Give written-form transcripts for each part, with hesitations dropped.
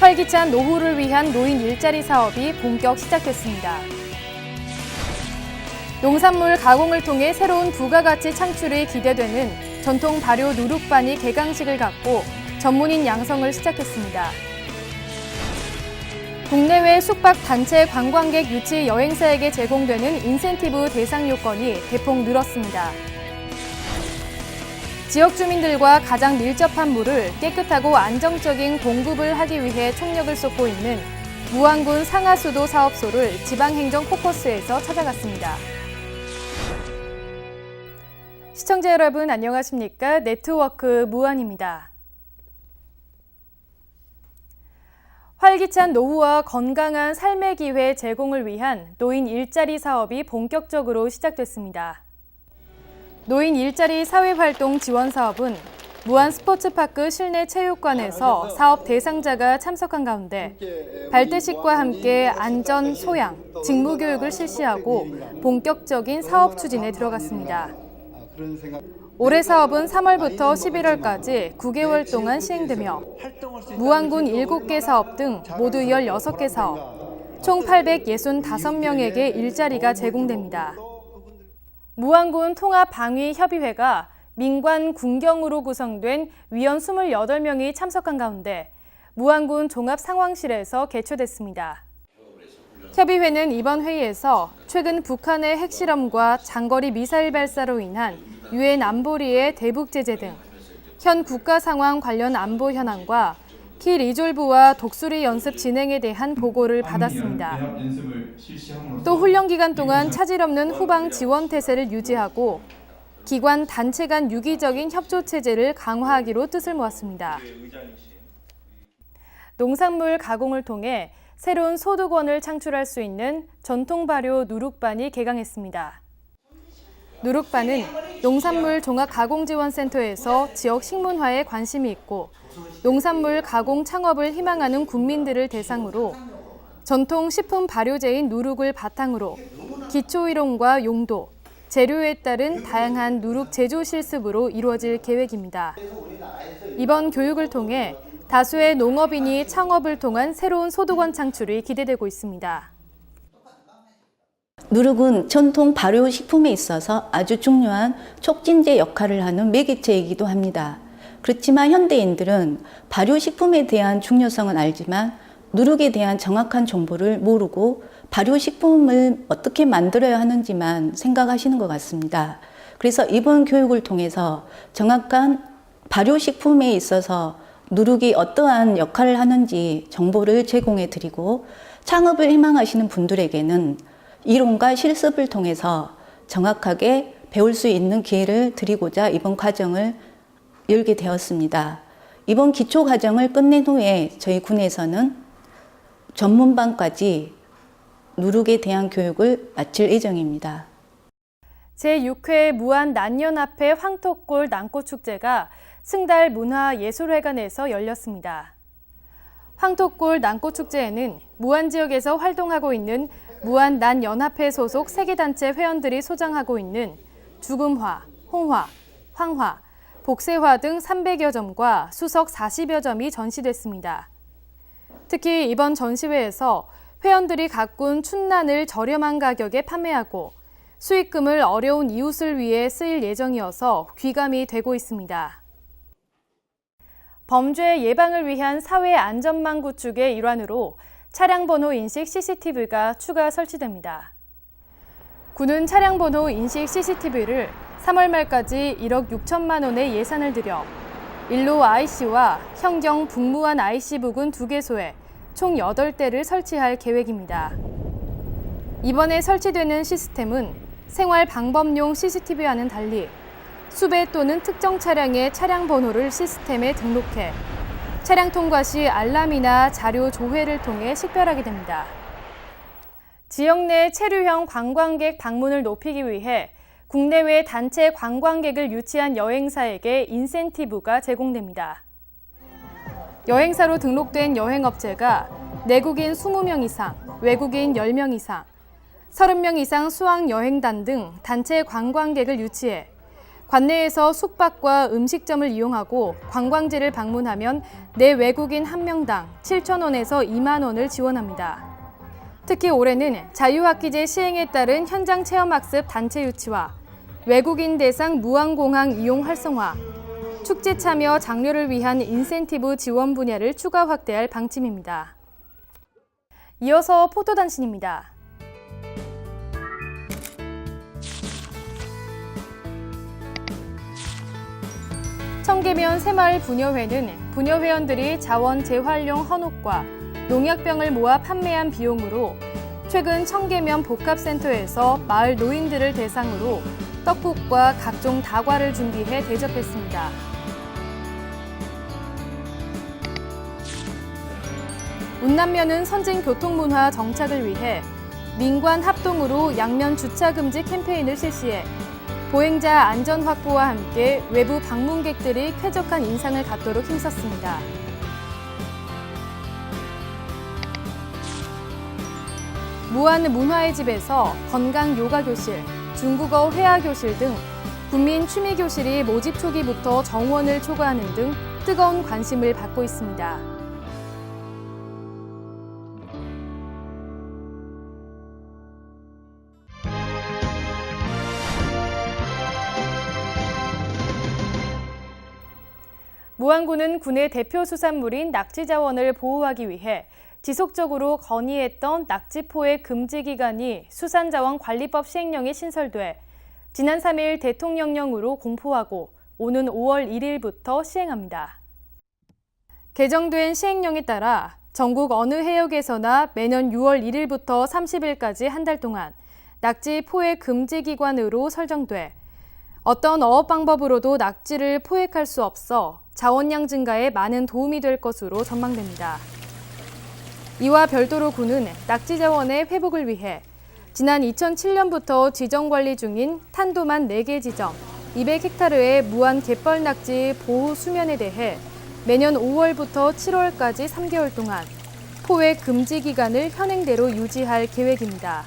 활기찬 노후를 위한 노인 일자리 사업이 본격 시작됐습니다. 농산물 가공을 통해 새로운 부가가치 창출이 기대되는 전통 발효 누룩반이 개강식을 갖고 전문인 양성을 시작했습니다. 국내외 숙박 단체 관광객 유치 여행사에게 제공되는 인센티브 대상 요건이 대폭 늘었습니다. 지역 주민들과 가장 밀접한 물을 깨끗하고 안정적인 공급을 하기 위해 총력을 쏟고 있는 무안군 상하수도 사업소를 지방행정 포커스에서 찾아갔습니다. 시청자 여러분 안녕하십니까? 네트워크 무안입니다. 활기찬 노후와 건강한 삶의 기회 제공을 위한 노인 일자리 사업이 본격적으로 시작됐습니다. 노인 일자리 사회활동 지원 사업은 무안 스포츠파크 실내 체육관에서 사업 대상자가 참석한 가운데 발대식과 함께 안전, 소양, 직무 교육을 실시하고 본격적인 사업 추진에 들어갔습니다. 올해 사업은 3월부터 11월까지 9개월 동안 시행되며 무안군 7개 사업 등 모두 16개 사업, 총 865명에게 일자리가 제공됩니다. 무안군 통합방위협의회가 민관 군경으로 구성된 위원 28명이 참석한 가운데 무안군 종합상황실에서 개최됐습니다. 협의회는 이번 회의에서 최근 북한의 핵실험과 장거리 미사일 발사로 인한 유엔 안보리의 대북 제재 등 현 국가 상황 관련 안보 현황과 키 리졸브와 독수리 연습 진행에 대한 보고를 받았습니다. 또 훈련 기간 동안 차질 없는 후방 지원 태세를 유지하고 기관 단체 간 유기적인 협조 체제를 강화하기로 뜻을 모았습니다. 농산물 가공을 통해 새로운 소득원을 창출할 수 있는 전통 발효 누룩반이 개강했습니다. 누룩반은 농산물 종합가공지원센터에서 지역 식문화에 관심이 있고 농산물 가공 창업을 희망하는 국민들을 대상으로 전통 식품 발효제인 누룩을 바탕으로 기초이론과 용도, 재료에 따른 다양한 누룩 제조 실습으로 이루어질 계획입니다. 이번 교육을 통해 다수의 농업인이 창업을 통한 새로운 소득원 창출이 기대되고 있습니다. 누룩은 전통 발효식품에 있어서 아주 중요한 촉진제 역할을 하는 매개체이기도 합니다. 그렇지만 현대인들은 발효식품에 대한 중요성은 알지만 누룩에 대한 정확한 정보를 모르고 발효식품을 어떻게 만들어야 하는지만 생각하시는 것 같습니다. 그래서 이번 교육을 통해서 정확한 발효식품에 있어서 누룩이 어떠한 역할을 하는지 정보를 제공해 드리고 창업을 희망하시는 분들에게는 이론과 실습을 통해서 정확하게 배울 수 있는 기회를 드리고자 이번 과정을 열게 되었습니다. 이번 기초 과정을 끝낸 후에 저희 군에서는 전문반까지 누룩에 대한 교육을 마칠 예정입니다. 제6회 무안 난연합회 황토골 난꽃축제가 승달 문화예술회관에서 열렸습니다. 황토골 난꽃축제에는 무안 지역에서 활동하고 있는 무안 난연합회 소속 세계단체 회원들이 소장하고 있는 죽음화, 홍화, 황화, 복세화 등 300여 점과 수석 40여 점이 전시됐습니다. 특히 이번 전시회에서 회원들이 가꾼 춘난을 저렴한 가격에 판매하고 수익금을 어려운 이웃을 위해 쓰일 예정이어서 귀감이 되고 있습니다. 범죄 예방을 위한 사회 안전망 구축의 일환으로 차량 번호 인식 CCTV가 추가 설치됩니다. 군은 차량 번호 인식 CCTV를 3월 말까지 1억 6천만 원의 예산을 들여 일로 IC와 현경 북무안 IC 부근 2개소에 총 8대를 설치할 계획입니다. 이번에 설치되는 시스템은 생활 방법용 CCTV와는 달리 수배 또는 특정 차량의 차량 번호를 시스템에 등록해 차량 통과 시 알람이나 자료 조회를 통해 식별하게 됩니다. 지역 내 체류형 관광객 방문을 높이기 위해 국내외 단체 관광객을 유치한 여행사에게 인센티브가 제공됩니다. 여행사로 등록된 여행업체가 내국인 20명 이상, 외국인 10명 이상, 30명 이상 수학여행단 등 단체 관광객을 유치해 관내에서 숙박과 음식점을 이용하고 관광지를 방문하면 내 외국인 한 명당 7,000원에서 2만 원을 지원합니다. 특히 올해는 자유학기제 시행에 따른 현장 체험학습 단체 유치와 외국인 대상 무안공항 이용 활성화, 축제 참여 장려를 위한 인센티브 지원 분야를 추가 확대할 방침입니다. 이어서 포토단신입니다. 청계면 새마을 부녀회는 부녀회원들이 자원 재활용 헌옷과 농약병을 모아 판매한 비용으로 최근 청계면 복합센터에서 마을 노인들을 대상으로 떡국과 각종 다과를 준비해 대접했습니다. 운남면은 선진 교통문화 정착을 위해 민관 합동으로 양면 주차 금지 캠페인을 실시해 보행자 안전 확보와 함께 외부 방문객들이 쾌적한 인상을 갖도록 힘썼습니다. 무안 문화의 집에서 건강 요가 교실, 중국어 회화 교실 등 국민 취미 교실이 모집 초기부터 정원을 초과하는 등 뜨거운 관심을 받고 있습니다. 무안군은 군의 대표 수산물인 낙지 자원을 보호하기 위해 지속적으로 건의했던 낙지포획 금지 기간이 수산자원관리법 시행령이 신설돼 지난 3일 대통령령으로 공포하고 오는 5월 1일부터 시행합니다. 개정된 시행령에 따라 전국 어느 해역에서나 매년 6월 1일부터 30일까지 한 달 동안 낙지 포획 금지 기간으로 설정돼 어떤 어업 방법으로도 낙지를 포획할 수 없어 자원량 증가에 많은 도움이 될 것으로 전망됩니다. 이와 별도로 군은 낙지 자원의 회복을 위해 지난 2007년부터 지정 관리 중인 탄도만 4개 지점, 200헥타르의 무안 갯벌 낙지 보호 수면에 대해 매년 5월부터 7월까지 3개월 동안 포획 금지 기간을 현행대로 유지할 계획입니다.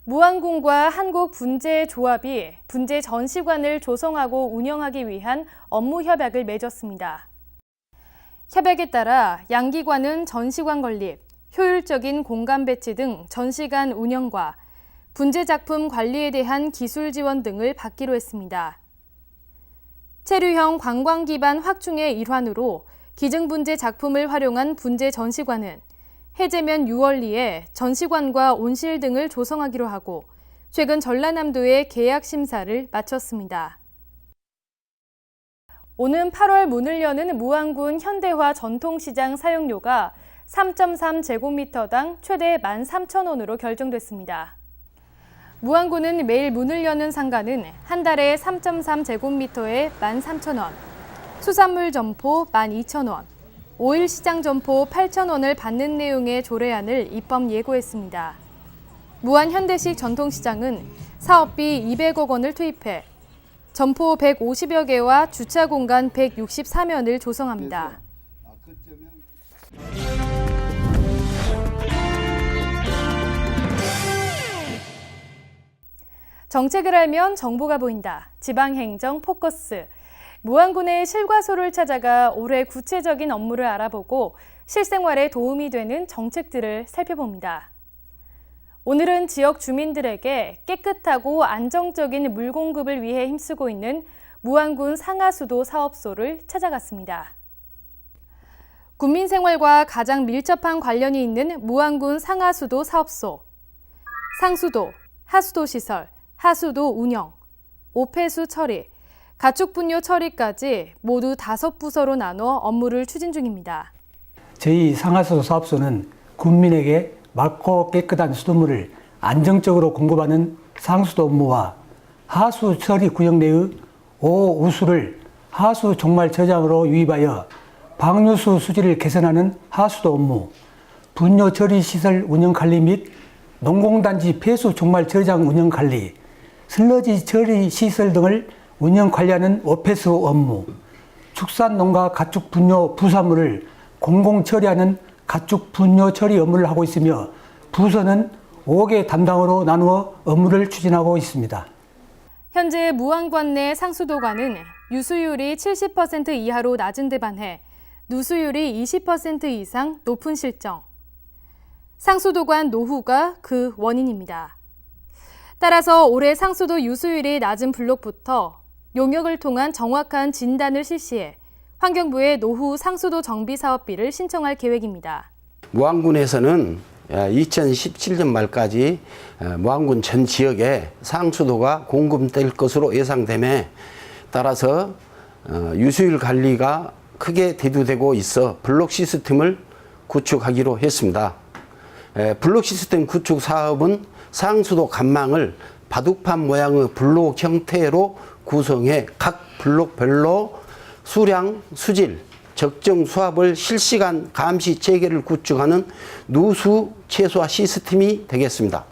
무안군과 한국분재조합이 분재 전시관을 조성하고 운영하기 위한 업무 협약을 맺었습니다. 협약에 따라 양기관은 전시관 건립, 효율적인 공간 배치 등 전시관 운영과 분재 작품 관리에 대한 기술 지원 등을 받기로 했습니다. 체류형 관광 기반 확충의 일환으로 기증 분재 작품을 활용한 분재 전시관은 해제면 6월리에 전시관과 온실 등을 조성하기로 하고 최근 전라남도의 계약 심사를 마쳤습니다. 오는 8월 문을 여는 무안군 현대화 전통시장 사용료가 3.3제곱미터당 최대 13,000원으로 결정됐습니다. 무안군은 매일 문을 여는 상가는 한 달에 3.3제곱미터에 13,000원, 수산물 점포 12,000원, 오일 시장 점포 8,000원을 받는 내용의 조례안을 입법 예고했습니다. 무안 현대식 전통시장은 사업비 200억 원을 투입해 점포 150여 개와 주차 공간 164면을 조성합니다. 정책을 알면 정보가 보인다. 지방행정 포커스. 무안군의 실과소를 찾아가 올해 구체적인 업무를 알아보고 실생활에 도움이 되는 정책들을 살펴봅니다. 오늘은 지역 주민들에게 깨끗하고 안정적인 물 공급을 위해 힘쓰고 있는 무안군 상하수도 사업소를 찾아갔습니다. 군민 생활과 가장 밀접한 관련이 있는 무안군 상하수도 사업소. 상수도, 하수도 시설, 하수도 운영, 오폐수 처리, 가축분뇨 처리까지 모두 5부서로 나눠 업무를 추진 중입니다. 저희 상하수도 사업소는 군민에게 맑고 깨끗한 수돗물을 안정적으로 공급하는 상수도 업무와 하수 처리 구역 내의 오우수를 하수 종말 저장으로 유입하여 방류수 수질을 개선하는 하수도 업무, 분뇨 처리 시설 운영 관리 및 농공단지 폐수 종말 저장 운영 관리, 슬러지 처리 시설 등을 운영 관리하는 오폐수 업무, 축산농가 가축 분뇨 부산물을 공공 처리하는 가축 분뇨 처리 업무를 하고 있으며 부서는 5개 담당으로 나누어 업무를 추진하고 있습니다. 현재 무안관 내 상수도관은 유수율이 70% 이하로 낮은 데 반해 누수율이 20% 이상 높은 실정. 상수도관 노후가 그 원인입니다. 따라서 올해 상수도 유수율이 낮은 블록부터 용역을 통한 정확한 진단을 실시해 환경부에 노후 상수도 정비 사업비를 신청할 계획입니다. 무안군에서는 2017년 말까지 무안군 전 지역에 상수도가 공급될 것으로 예상되며 따라서 유수율 관리가 크게 대두되고 있어 블록 시스템을 구축하기로 했습니다. 블록 시스템 구축 사업은 상수도 관망을 바둑판 모양의 블록 형태로 구성해 각 블록별로 수량, 수질, 적정 수압을 실시간 감시 체계를 구축하는 누수 최소화 시스템이 되겠습니다.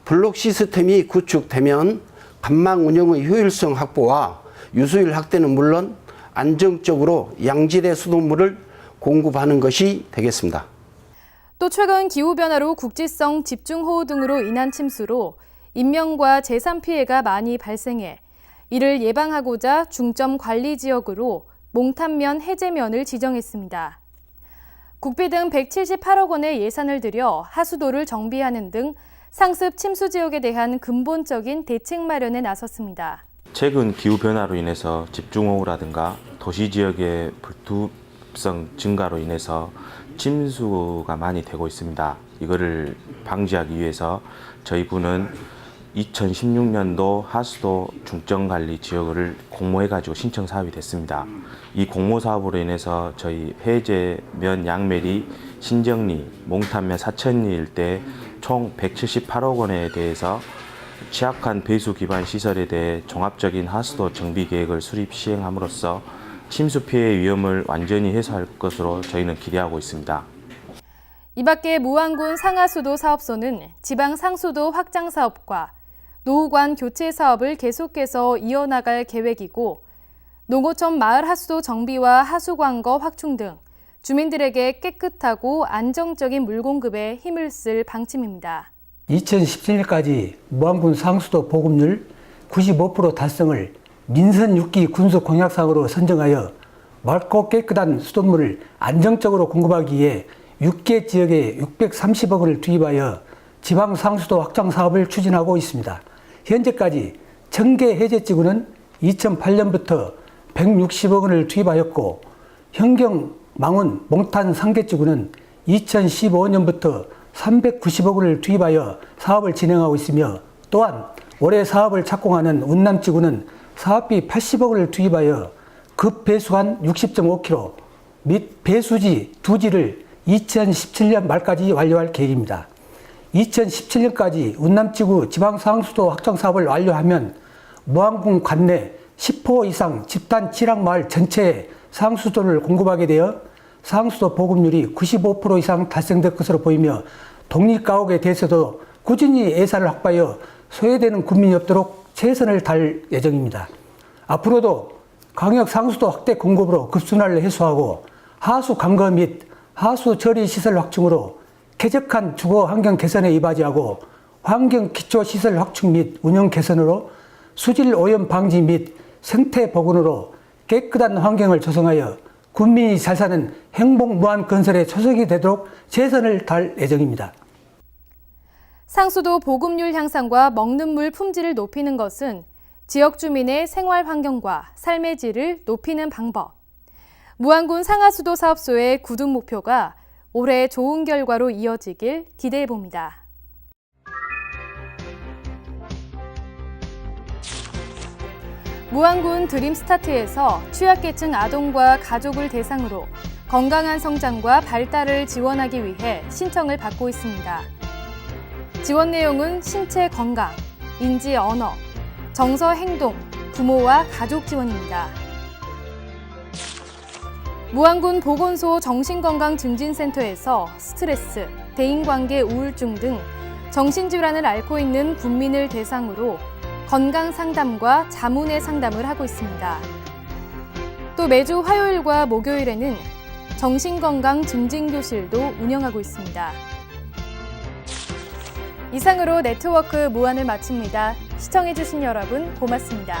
블록 시스템이 구축되면 관망 운영의 효율성 확보와 유수율 확대는 물론 안정적으로 양질의 수돗물을 공급하는 것이 되겠습니다. 또 최근 기후변화로 국지성 집중호우 등으로 인한 침수로 인명과 재산 피해가 많이 발생해 이를 예방하고자 중점 관리 지역으로 몽탄면 해제면을 지정했습니다. 국비 등 178억 원의 예산을 들여 하수도를 정비하는 등 상습 침수 지역에 대한 근본적인 대책 마련에 나섰습니다. 최근 기후변화로 인해서 집중호우라든가 도시지역의 불투성 증가로 인해서 침수가 많이 되고 있습니다. 이거를 방지하기 위해서 저희 군은 2016년도 하수도 중점관리 지역을 공모해가지고 신청 사업이 됐습니다. 이 공모 사업으로 인해서 저희 해제, 면, 양매리, 신정리, 몽탄면, 사천리 일대 총 178억 원에 대해서 취약한 배수 기반 시설에 대해 종합적인 하수도 정비 계획을 수립 시행함으로써 침수 피해 위험을 완전히 해소할 것으로 저희는 기대하고 있습니다. 이 밖에 무안군 상하수도 사업소는 지방 상수도 확장 사업과 노후관 교체 사업을 계속해서 이어나갈 계획이고 농어촌 마을 하수도 정비와 하수광거 확충 등 주민들에게 깨끗하고 안정적인 물 공급에 힘을 쓸 방침입니다. 2017년까지 무안군 상수도 보급률 95% 달성을 민선 6기 군수 공약상으로 선정하여 맑고 깨끗한 수돗물을 안정적으로 공급하기 위해 6개 지역에 630억 원을 투입하여 지방 상수도 확장 사업을 추진하고 있습니다. 현재까지 청계 해제지구는 2008년부터 160억 원을 투입하였고 현경 망원 몽탄 상계지구는 2015년부터 390억 원을 투입하여 사업을 진행하고 있으며 또한 올해 사업을 착공하는 운남지구는 사업비 80억 원을 투입하여 급배수관 60.5km 및 배수지 2지를 2017년 말까지 완료할 계획입니다. 2017년까지 운남지구 지방상수도 확장 사업을 완료하면 무안군 관내 10호 이상 집단 지락마을 전체에 상수도를 공급하게 되어 상수도 보급률이 95% 이상 달성될 것으로 보이며 독립가옥에 대해서도 꾸준히 예산을 확보하여 소외되는 군민이 없도록 최선을 다할 예정입니다. 앞으로도 광역 상수도 확대 공급으로 급순환을 해소하고 하수 강거 및 하수 처리 시설 확충으로 쾌적한 주거 환경 개선에 이바지하고 환경 기초 시설 확충 및 운영 개선으로 수질 오염 방지 및 생태 복원으로 깨끗한 환경을 조성하여 군민이 잘 사는 행복 무안 건설에 초석이 되도록 최선을 다할 예정입니다. 상수도 보급률 향상과 먹는 물 품질을 높이는 것은 지역 주민의 생활 환경과 삶의 질을 높이는 방법. 무안군 상하수도 사업소의 굳은 목표가 올해 좋은 결과로 이어지길 기대해 봅니다. 무안군 드림스타트에서 취약계층 아동과 가족을 대상으로 건강한 성장과 발달을 지원하기 위해 신청을 받고 있습니다. 지원 내용은 신체 건강, 인지 언어, 정서 행동, 부모와 가족 지원입니다. 무안군 보건소 정신건강증진센터에서 스트레스, 대인관계 우울증 등 정신질환을 앓고 있는 국민을 대상으로 건강 상담과 자문의 상담을 하고 있습니다. 또 매주 화요일과 목요일에는 정신건강증진교실도 운영하고 있습니다. 이상으로 네트워크 무안을 마칩니다. 시청해주신 여러분 고맙습니다.